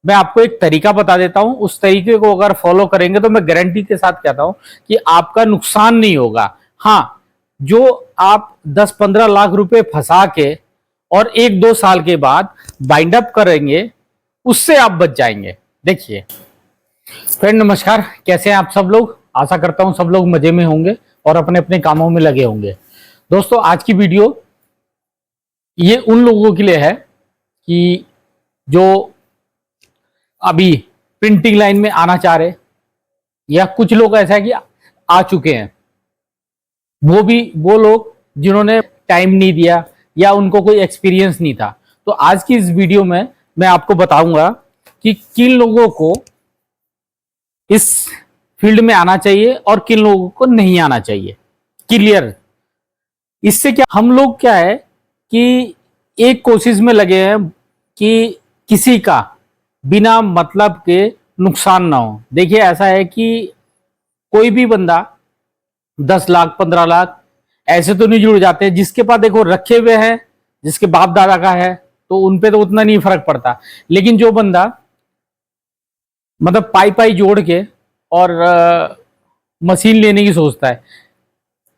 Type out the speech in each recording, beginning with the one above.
मैं आपको एक तरीका बता देता हूं, उस तरीके को अगर फॉलो करेंगे तो मैं गारंटी के साथ कहता हूं कि आपका नुकसान नहीं होगा। हाँ, जो आप 10-15 लाख रुपए फंसा के और 1-2 साल के बाद बाइंड अप करेंगे, उससे आप बच जाएंगे। देखिए फ्रेंड, नमस्कार, कैसे हैं आप सब लोग। आशा करता हूं सब लोग मजे में होंगे और अपने अपने कामों में लगे होंगे। दोस्तों, आज की वीडियो ये उन लोगों के लिए है कि जो अभी प्रिंटिंग लाइन में आना चाह रहे, या कुछ लोग ऐसा है कि आ चुके हैं, वो लोग जिन्होंने टाइम नहीं दिया या उनको कोई एक्सपीरियंस नहीं था। तो आज की इस वीडियो में मैं आपको बताऊंगा कि किन लोगों को इस फील्ड में आना चाहिए और किन लोगों को नहीं आना चाहिए। क्लियर। इससे क्या हम लोग क्या है कि एक कोशिश में लगे हैं कि किसी का बिना मतलब के नुकसान ना हो। देखिए, ऐसा है कि कोई भी बंदा 10 लाख 15 लाख ऐसे तो नहीं जुड़ जाते। जिसके पास देखो रखे हुए हैं, जिसके बाप दादा का है, तो उनपे तो उतना नहीं फर्क पड़ता। लेकिन जो बंदा मतलब पाई पाई जोड़ के और मशीन लेने की सोचता है,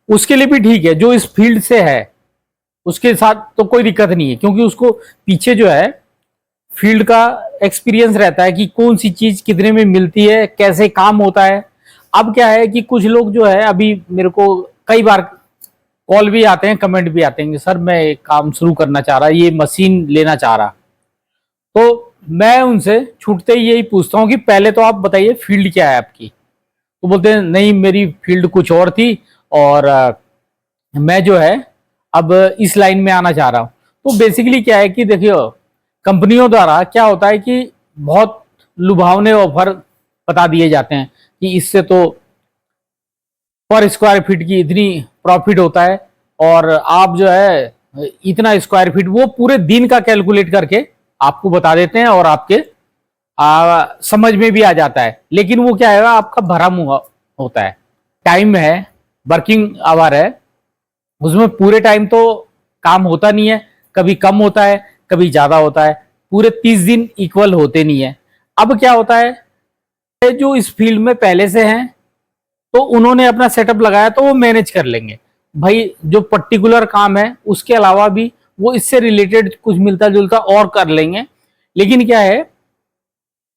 उसके लिए भी ठीक है। जो इस फील्ड से है उसके साथ तो कोई दिक्कत नहीं है, क्योंकि उसको पीछे जो है फील्ड का एक्सपीरियंस रहता है कि कौन सी चीज कितने में मिलती है, कैसे काम होता है। अब क्या है कि कुछ लोग जो है, अभी मेरे को कई बार कॉल भी आते हैं, कमेंट भी आते हैं कि सर मैं एक काम शुरू करना चाह रहा, ये मशीन लेना चाह रहा। तो मैं उनसे छूटते ही यही पूछता हूँ कि पहले तो आप बताइए फील्ड क्या है आपकी। तो बोलते हैं नहीं, मेरी फील्ड कुछ और थी और मैं जो है अब इस लाइन में आना चाह रहा हूँ। तो बेसिकली क्या है कि देखियो, कंपनियों द्वारा क्या होता है कि बहुत लुभावने ऑफर बता दिए जाते हैं कि इससे तो पर स्क्वायर फीट की इतनी प्रॉफिट होता है, और आप जो है इतना स्क्वायर फीट, वो पूरे दिन का कैलकुलेट करके आपको बता देते हैं और आपके समझ में भी आ जाता है। लेकिन वो क्या है, आपका भरा मुंह होता है। टाइम है, वर्किंग आवर है, उसमें पूरे टाइम तो काम होता नहीं है। कभी कम होता है, कभी ज्यादा होता है। पूरे 30 दिन इक्वल होते नहीं है। अब क्या होता है, जो इस फील्ड में पहले से हैं तो उन्होंने अपना सेटअप लगाया तो वो मैनेज कर लेंगे। भाई जो पर्टिकुलर काम है उसके अलावा भी वो इससे रिलेटेड कुछ मिलता जुलता और कर लेंगे। लेकिन क्या है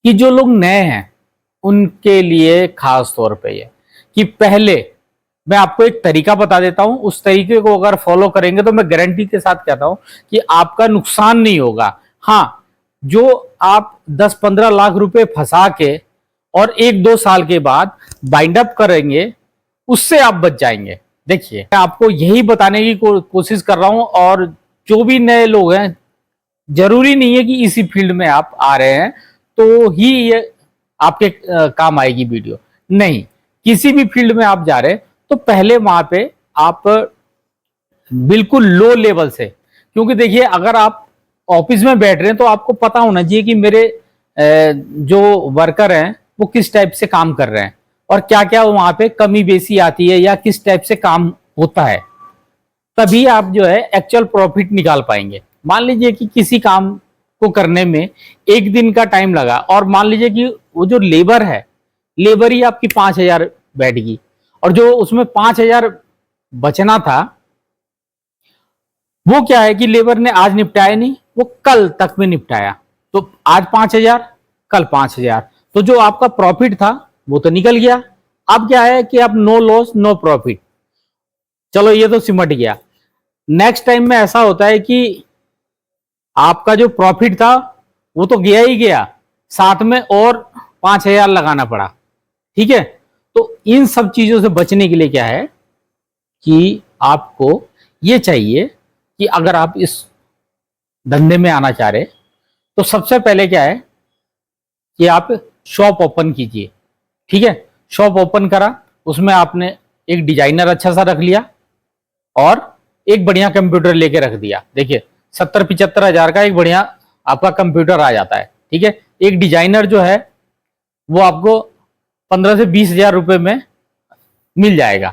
कि जो लोग नए हैं उनके लिए खास तौर पे ये कि पहले मैं आपको एक तरीका बता देता हूं, उस तरीके को अगर फॉलो करेंगे तो मैं गारंटी के साथ कहता हूं कि आपका नुकसान नहीं होगा। हाँ, जो आप 10-15 लाख रुपए फंसा के और 1-2 साल के बाद बाइंड अप करेंगे, उससे आप बच जाएंगे। देखिए, मैं आपको यही बताने की कोशिश कर रहा हूं। और जो भी नए लोग हैं, जरूरी नहीं है कि इसी फील्ड में आप आ रहे हैं तो ही ये आपके काम आएगी वीडियो। नहीं, किसी भी फील्ड में आप जा रहे हैं तो पहले वहां पे आप बिल्कुल लो लेवल से, क्योंकि देखिए अगर आप ऑफिस में बैठ रहे हैं तो आपको पता होना चाहिए कि मेरे जो वर्कर हैं वो किस टाइप से काम कर रहे हैं और क्या क्या वहां पे कमी बेसी आती है या किस टाइप से काम होता है। तभी आप जो है एक्चुअल प्रॉफिट निकाल पाएंगे। मान लीजिए कि किसी काम को करने में 1 दिन का टाइम लगा, और मान लीजिए कि वो जो लेबर है, लेबर ही आपकी 5,000 बैठेगी, और जो उसमें 5,000 बचना था वो क्या है कि लेबर ने आज निपटाया नहीं, वो कल तक में निपटाया। तो आज 5,000, कल 5,000, तो जो आपका प्रॉफिट था वो तो निकल गया। अब क्या है कि अब नो लॉस नो प्रॉफिट। चलो ये तो सिमट गया। नेक्स्ट टाइम में ऐसा होता है कि आपका जो प्रॉफिट था वो तो गया ही गया, साथ में और 5,000 लगाना पड़ा। ठीक है। तो इन सब चीजों से बचने के लिए क्या है कि आपको ये चाहिए कि अगर आप इस धंधे में आना चाह रहे तो सबसे पहले क्या है कि आप शॉप ओपन कीजिए। ठीक है। शॉप ओपन करा, उसमें आपने एक डिजाइनर अच्छा सा रख लिया और एक बढ़िया कंप्यूटर लेके रख दिया। देखिए 70-75 हजार का एक बढ़िया आपका कंप्यूटर आ जाता है। ठीक है। एक डिजाइनर जो है वो आपको 15 से 20 हजार रुपए में मिल जाएगा।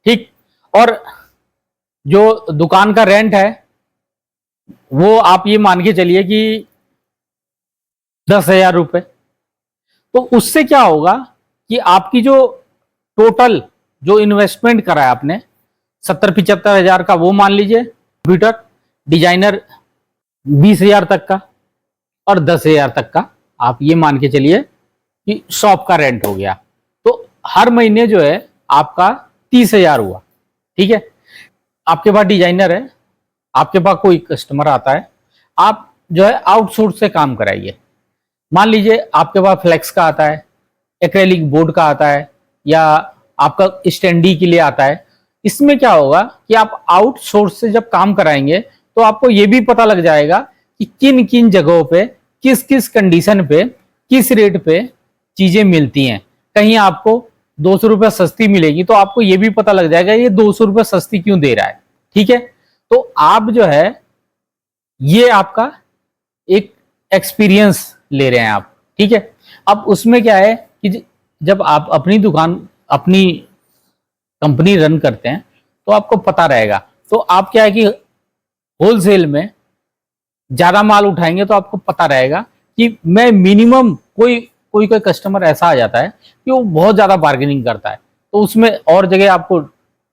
ठीक। और जो दुकान का रेंट है वो आप ये मान के चलिए कि 10,000 रुपए। तो उससे क्या होगा कि आपकी जो टोटल जो इन्वेस्टमेंट करा है आपने 70-75 हजार का, वो मान लीजिए कंप्यूटर डिजाइनर 20,000 तक का और 10,000 तक का, आप ये मान के चलिए कि शॉप का रेंट हो गया। तो हर महीने जो है आपका 30,000 हुआ। ठीक है, आपके पास डिजाइनर है, आपके पास कोई कस्टमर आता है, आप जो है आउटसोर्स से काम कराइए। मान लीजिए आपके पास फ्लेक्स का आता है, एक्रेलिक बोर्ड का आता है, या आपका स्टैंडी के लिए आता है। इसमें क्या होगा कि आप आउटसोर्स से जब काम कराएंगे तो आपको ये भी पता लग जाएगा कि किन किन जगहों पे, किस किस कंडीशन पे, किस रेट पे चीजें मिलती हैं। कहीं आपको 200 रुपये सस्ती मिलेगी तो आपको ये भी पता लग जाएगा ये 200 रुपये सस्ती क्यों दे रहा है। ठीक है, तो आप जो है ये आपका एक एक्सपीरियंस ले रहे हैं आप। ठीक है, अब उसमें क्या है कि जब आप अपनी दुकान, अपनी कंपनी रन करते हैं तो आपको पता रहेगा। तो आप क्या है कि होलसेल में ज्यादा माल उठाएंगे तो आपको पता रहेगा कि मैं मिनिमम, कोई कस्टमर ऐसा आ जाता है कि वो बहुत ज्यादा बार्गेनिंग करता है, तो उसमें और जगह आपको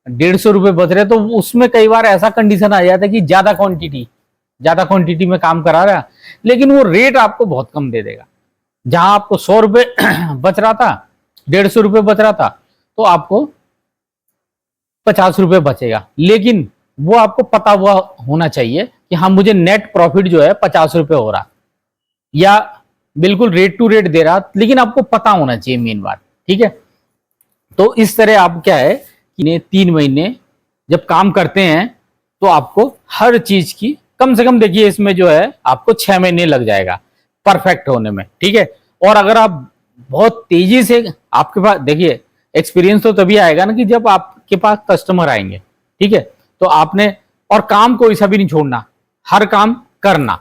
150 रुपये बच रहे, तो उसमें कई बार ऐसा कंडीशन आ जाता है कि ज्यादा क्वांटिटी में काम करा रहा है, लेकिन वो रेट आपको बहुत कम दे देगा। जहां आपको 100 रुपये बच रहा था, 150 रुपये बच रहा था, तो आपको 50 रुपये बचेगा। लेकिन वो आपको पता हुआ होना चाहिए कि हाँ, मुझे नेट प्रॉफिट जो है 50 रुपये हो रहा, या बिल्कुल रेट टू रेट दे रहा, लेकिन आपको पता होना चाहिए मेन बात। ठीक है, तो इस तरह आप क्या है कि 3 महीने जब काम करते हैं तो आपको हर चीज की कम से कम, देखिए इसमें जो है आपको 6 महीने लग जाएगा परफेक्ट होने में। ठीक है, और अगर आप बहुत तेजी से, आपके पास देखिए एक्सपीरियंस तो तभी आएगा ना कि जब आपके पास कस्टमर आएंगे। ठीक है, तो आपने, और काम कोई सा भी नहीं छोड़ना, हर काम करना।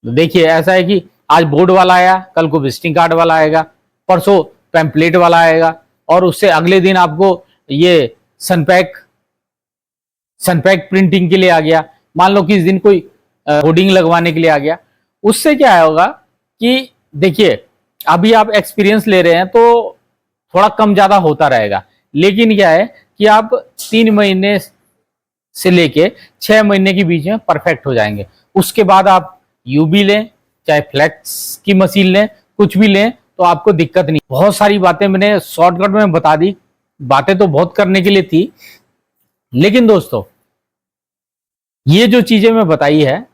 देखिए ऐसा है कि आज बोर्ड वाला आया, कल को विजिटिंग कार्ड वाला आएगा, परसों पैम्पलेट वाला आएगा, और उससे अगले दिन आपको ये सनपैक प्रिंटिंग के लिए आ गया। मान लो कि इस दिन कोई होर्डिंग लगवाने के लिए आ गया। उससे क्या होगा कि देखिए अभी आप एक्सपीरियंस ले रहे हैं तो थोड़ा कम ज्यादा होता रहेगा, लेकिन क्या है कि आप 3 महीने से लेके 6 महीने के बीच में परफेक्ट हो जाएंगे। उसके बाद आप यूबी लें, चाहे फ्लेक्स की मशीन लें, कुछ भी लें, तो आपको दिक्कत नहीं। बहुत सारी बातें मैंने शॉर्टकट में बता दी, बातें तो बहुत करने के लिए थी, लेकिन दोस्तों ये जो चीजें मैं बताई है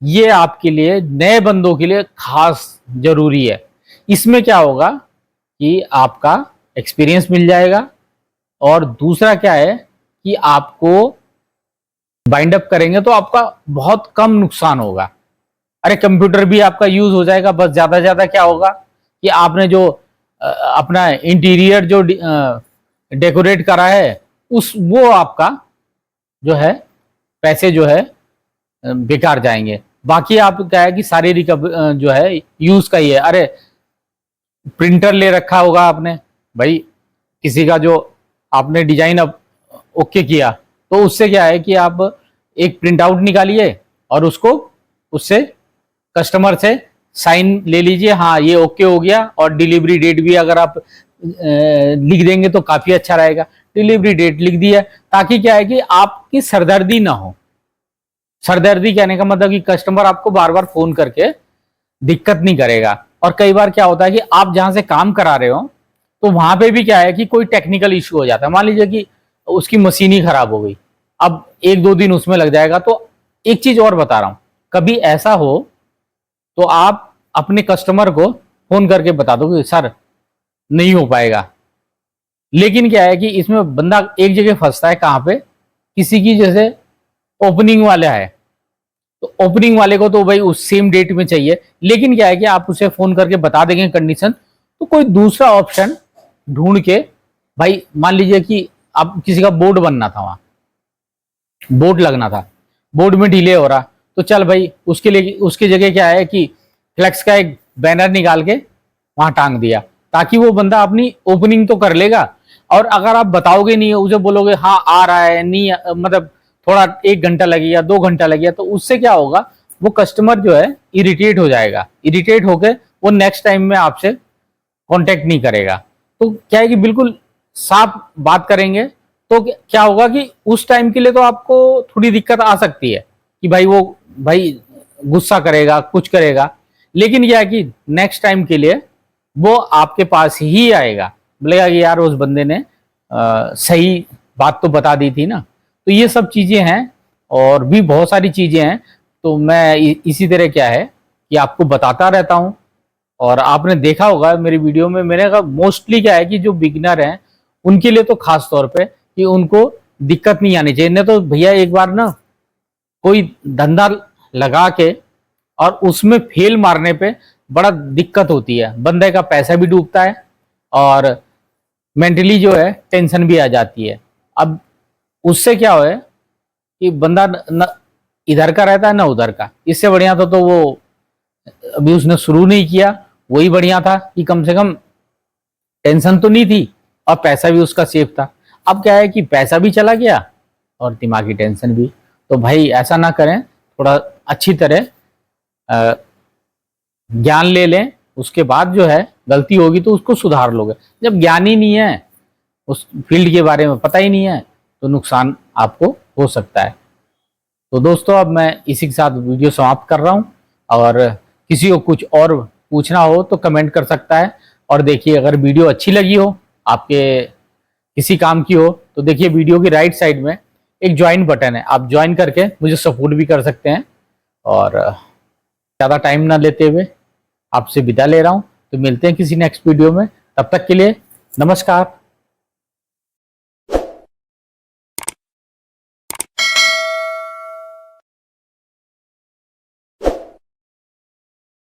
ये आपके लिए, नए बंदों के लिए खास जरूरी है। इसमें क्या होगा कि आपका एक्सपीरियंस मिल जाएगा, और दूसरा क्या है कि आपको बाइंड अप करेंगे तो आपका बहुत कम नुकसान होगा। अरे कंप्यूटर भी आपका यूज हो जाएगा, बस ज्यादा क्या होगा कि आपने जो अपना इंटीरियर जो डेकोरेट करा है वो आपका जो है पैसे जो है बेकार जाएंगे। बाकी आप क्या है कि सारी जो है यूज का ही है। अरे प्रिंटर ले रखा होगा आपने, भाई किसी का जो आपने डिजाइन अब ओके किया, तो उससे क्या है कि आप एक प्रिंट आउट निकालिए और उससे कस्टमर से साइन ले लीजिए, हाँ ये ओके हो गया, और डिलीवरी डेट भी अगर आप लिख देंगे तो काफी अच्छा रहेगा। डिलीवरी डेट लिख दिया, ताकि क्या है कि आपकी सरदर्दी ना हो। सरदर्दी कहने का मतलब कि कस्टमर आपको बार बार फोन करके दिक्कत नहीं करेगा। और कई बार क्या होता है कि आप जहां से काम करा रहे हो तो वहां पे भी क्या है कि कोई टेक्निकल इश्यू हो जाता है। मान लीजिए कि उसकी मशीन ही खराब हो गई, अब 1-2 दिन उसमें लग जाएगा। तो एक चीज और बता रहा हूं, कभी ऐसा हो तो आप अपने कस्टमर को फोन करके बता दो कि सर नहीं हो पाएगा। लेकिन क्या है कि इसमें बंदा एक जगह फंसता है, कहां पे, किसी की जैसे ओपनिंग वाला है तो ओपनिंग वाले को तो भाई उस सेम डेट में चाहिए, लेकिन क्या है कि आप उसे फोन करके बता देंगे कंडीशन, तो कोई दूसरा ऑप्शन ढूंढ के, भाई मान लीजिए कि आप किसी का बोर्ड बनना था, वहां बोर्ड लगना था, बोर्ड में डिले हो रहा, तो चल भाई उसके लिए उसकी जगह क्या है कि फ्लेक्स का एक बैनर निकाल के वहां टांग दिया, ताकि वो बंदा अपनी ओपनिंग तो कर लेगा। और अगर आप बताओगे नहीं, उसे बोलोगे हाँ आ रहा है, नहीं मतलब थोड़ा 1 घंटा लगेगा, 2 घंटा लगेगा, तो उससे क्या होगा, वो कस्टमर जो है इरिटेट हो जाएगा। इरिटेट होके वो नेक्स्ट टाइम में आपसे कांटेक्ट नहीं करेगा। तो क्या है कि बिल्कुल साफ बात करेंगे तो क्या होगा कि उस टाइम के लिए तो आपको थोड़ी दिक्कत आ सकती है कि भाई गुस्सा करेगा, कुछ करेगा, लेकिन क्या है कि नेक्स्ट टाइम के लिए वो आपके पास ही आएगा, बोलेगा कि यार उस बंदे ने सही बात तो बता दी थी ना। तो ये सब चीजें हैं और भी बहुत सारी चीजें हैं। तो मैं इसी तरह क्या है कि आपको बताता रहता हूँ। और आपने देखा होगा मेरी वीडियो में, मैंने कहा मोस्टली क्या है कि जो बिगिनर हैं उनके लिए तो खास तौर पे कि उनको दिक्कत नहीं आनी चाहिए। नहीं तो भैया एक बार ना कोई धंधा लगा के और उसमें फेल मारने पे बड़ा दिक्कत होती है, बंदे का पैसा भी डूबता है और मेंटली जो है टेंशन भी आ जाती है। अब उससे क्या हो है कि बंदा न इधर का रहता है ना उधर का। इससे बढ़िया तो वो अभी उसने शुरू नहीं किया, वही बढ़िया था कि कम से कम टेंशन तो नहीं थी और पैसा भी उसका सेफ था। अब क्या है कि पैसा भी चला गया और दिमागी टेंशन भी। तो भाई ऐसा ना करें, थोड़ा अच्छी तरह ज्ञान ले लें, उसके बाद जो है गलती होगी तो उसको सुधार लोगे। जब ज्ञान ही नहीं है, उस फील्ड के बारे में पता ही नहीं है, तो नुकसान आपको हो सकता है। तो दोस्तों अब मैं इसी के साथ वीडियो समाप्त कर रहा हूं। और किसी को कुछ और पूछना हो तो कमेंट कर सकता है। और देखिए अगर वीडियो अच्छी लगी हो, आपके किसी काम की हो, तो देखिए वीडियो की राइट साइड में एक ज्वाइन बटन है, आप ज्वाइन करके मुझे सपोर्ट भी कर सकते हैं। और ज़्यादा टाइम ना लेते हुए आपसे विदा ले रहा हूं। तो मिलते हैं किसी नेक्स्ट वीडियो में, तब तक के लिए नमस्कार।